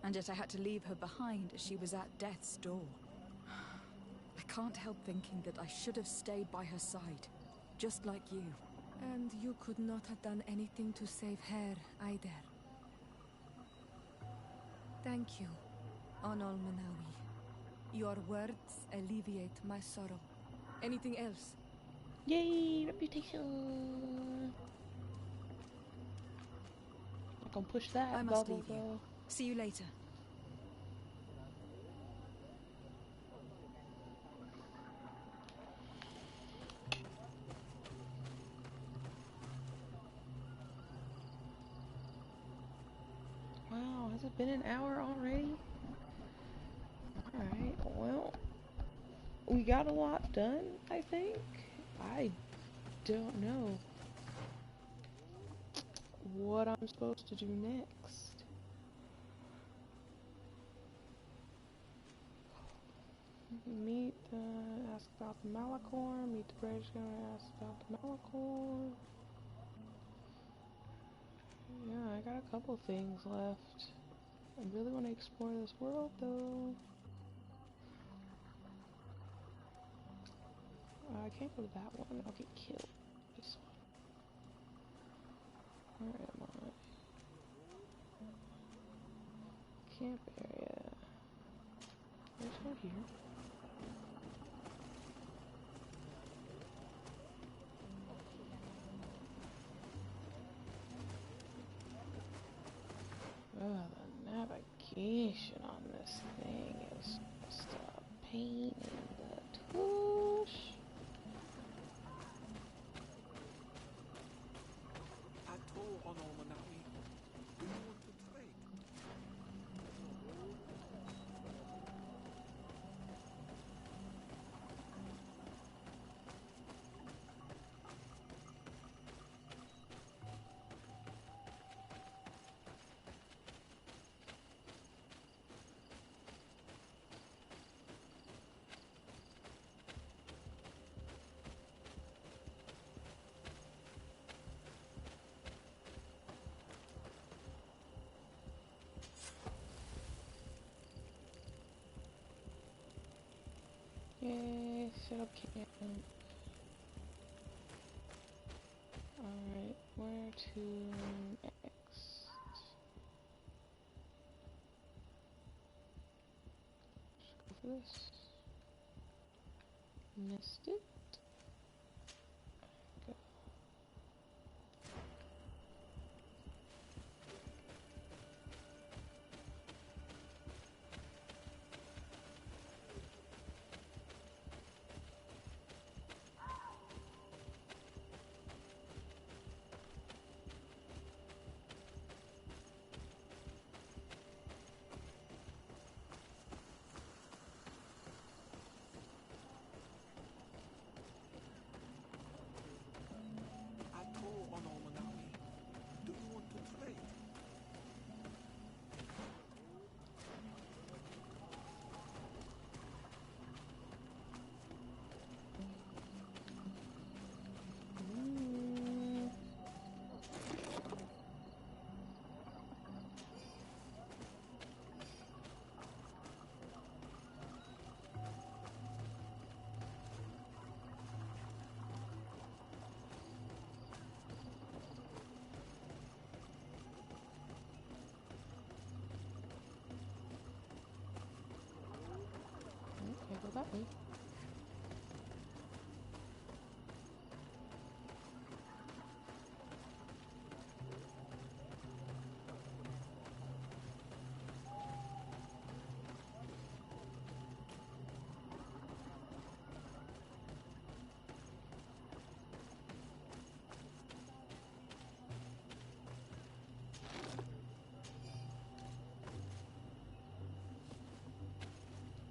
and yet I had to leave her behind as she was at death's door. I can't help thinking that I should have stayed by her side, just like you. And you could not have done anything to save her, either. Thank you, Onol Manawi. Your words alleviate my sorrow. Anything else? Yay, reputation. Not gonna push that I must bubble leave you. though. See you later. Wow, has it been an hour already? Alright, well, we got a lot done, I think. I don't know what I'm supposed to do next. Ask about the Malachor, meet the British governor, ask about the Malachor. Yeah, I got a couple things left. I really want to explore this world, though. I can't go to that one. I'll get killed. This one. Where am I? Camp area. There's Over here. The navigation on this thing is just a pain in the tush. Yay, set up camp. Alright, where to next? Let's go for this. Missed it. Go. Okay, go that way.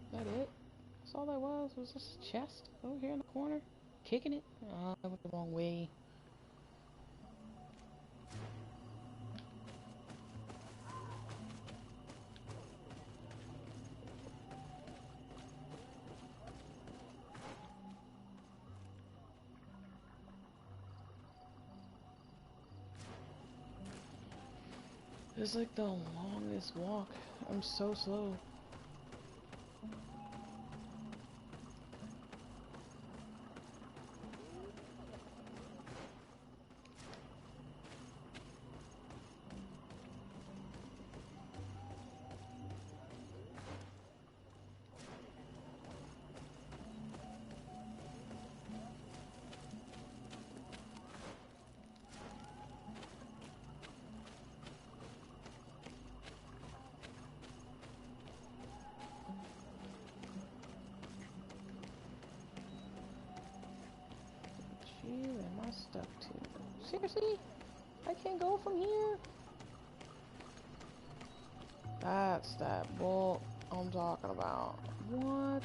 Is that it? That's all there was this chest over here in the corner? Kicking it? Oh, I went the wrong way. It's like the longest walk. I'm so slow. Where am I stuck to? Seriously? I can't go from here? That's that bull I'm talking about. What?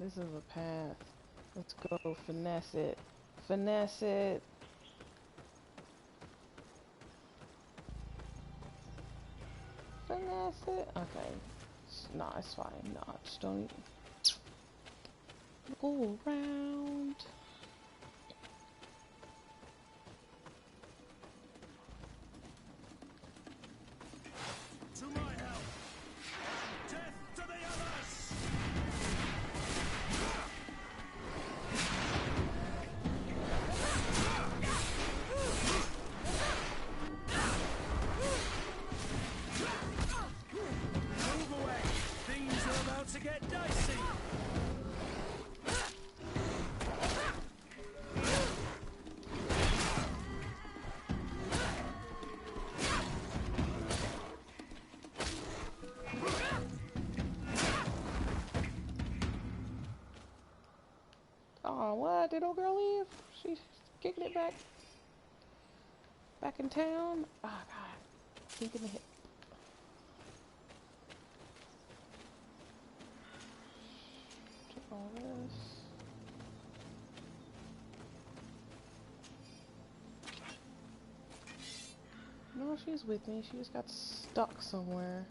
This is a path. Let's go finesse it. Finesse it. Finesse it. Okay. Nah, it's fine. Nah, just don't even go around. To my help! Death to the others! Move away! Things are about to get dicey! Oh, what? Did old girl leave? She's kicking it back. Back in town? Oh, God. Kink in the hip. Took all this. No, she's with me. She just got stuck somewhere.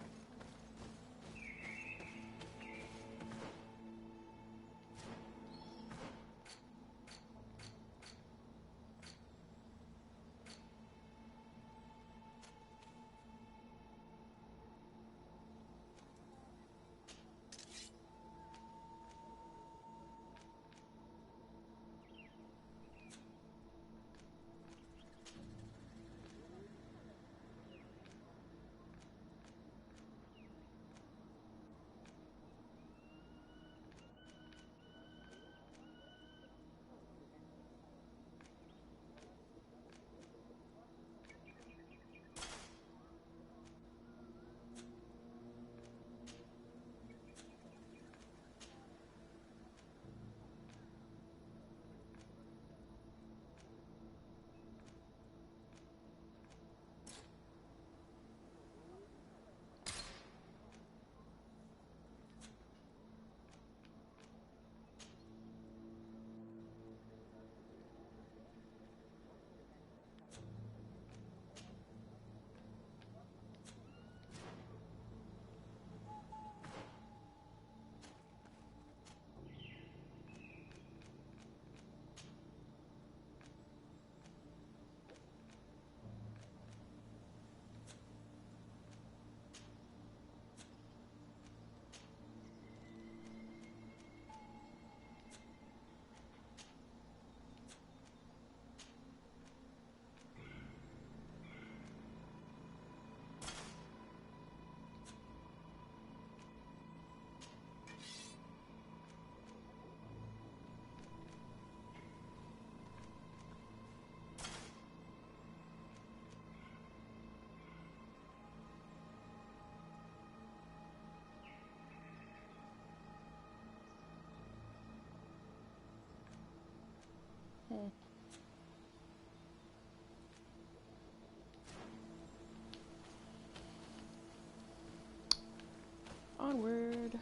Onward.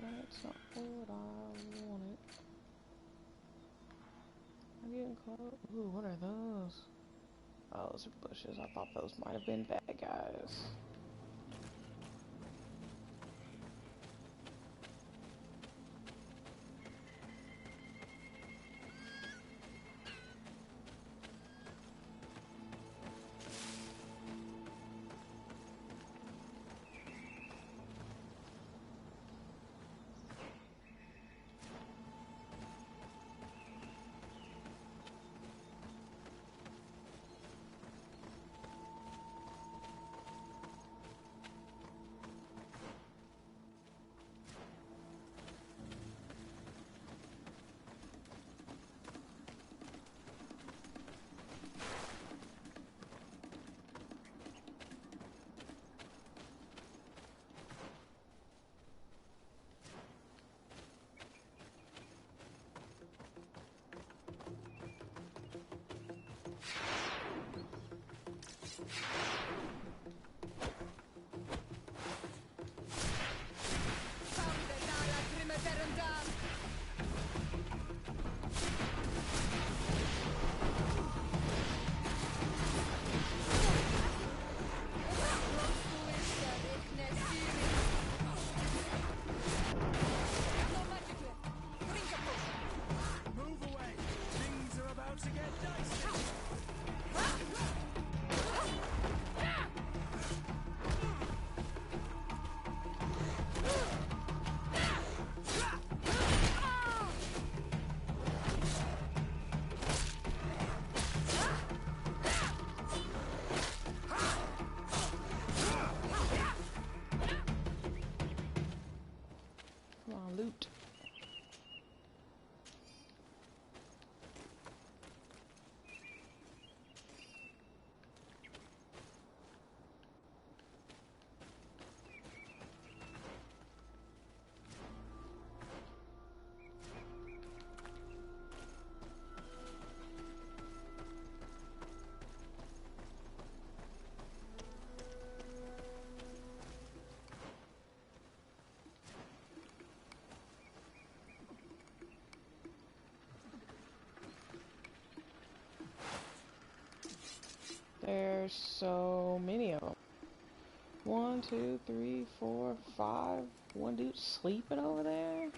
That's not what I wanted. I'm getting close. Ooh, what are those? Oh, those are bushes. I thought those might have been bad guys. loot. There's so many of them. 1, 2, 3, 4, 5. One dude sleeping over there.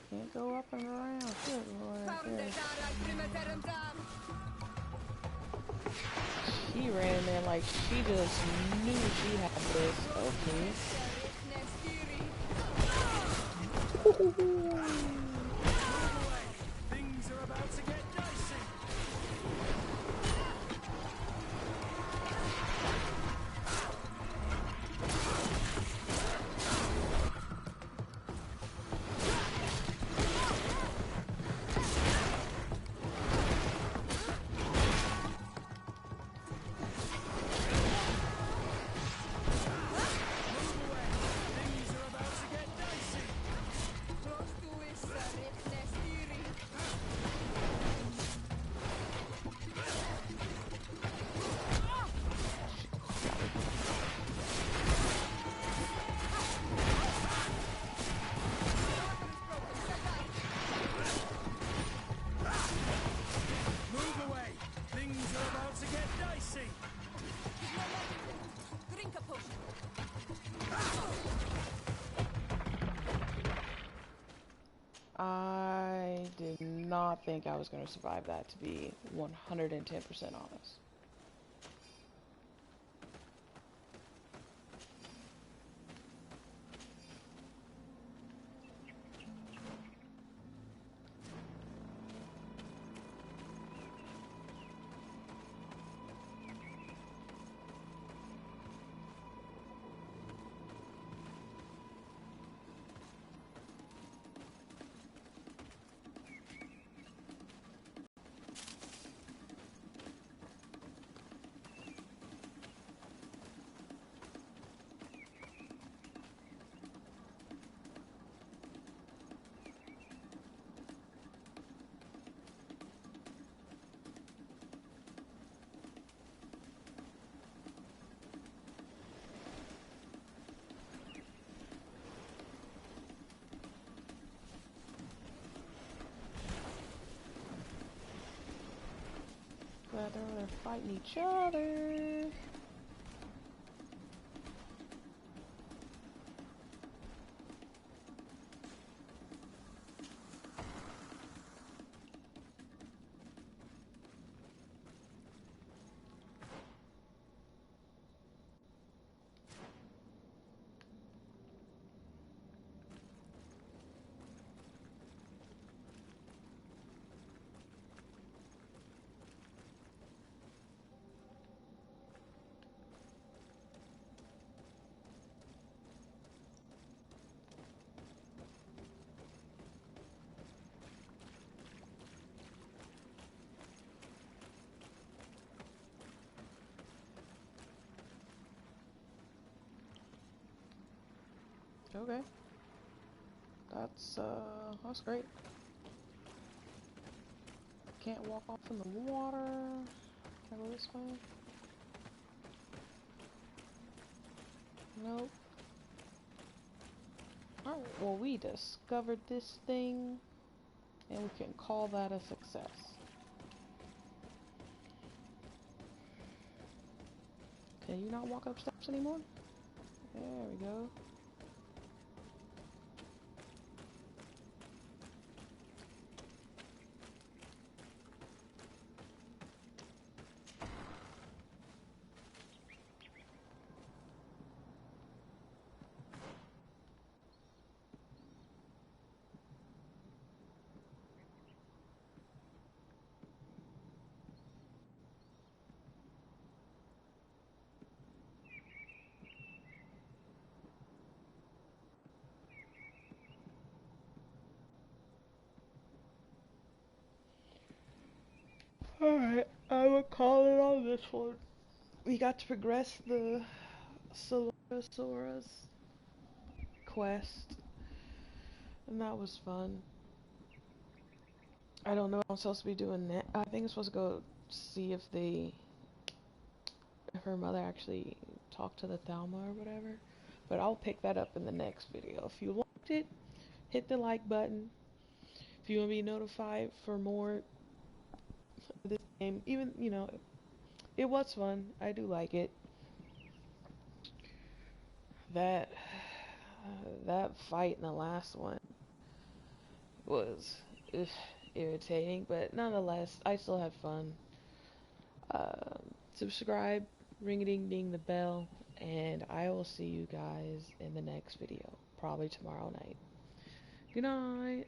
Can't go up and around. Good Lord. She ran in there like she just knew she had this. Okay. Things are about to get dicey. I did not think I was going to survive that, to be 110% honest. Glad they're over there fighting each other. Okay. That's great. Can't walk off in the water. Can I go this way? Nope. Alright, well we discovered this thing, and we can call that a success. Can you not walk up steps anymore? There we go. Alright, I will call it on this one. We got to progress the Solorosaurus quest, and that was fun. I don't know what I'm supposed to be doing next. I think I'm supposed to go see if her mother actually talked to the Thalma or whatever. But I'll pick that up in the next video. If you liked it, hit the like button. If you want to be notified for more of this game, even, you know, it was fun. I do like it. That fight in the last one was irritating, but nonetheless, I still had fun. Subscribe, ring-a-ding-ding the bell, and I will see you guys in the next video, probably tomorrow night. Good night.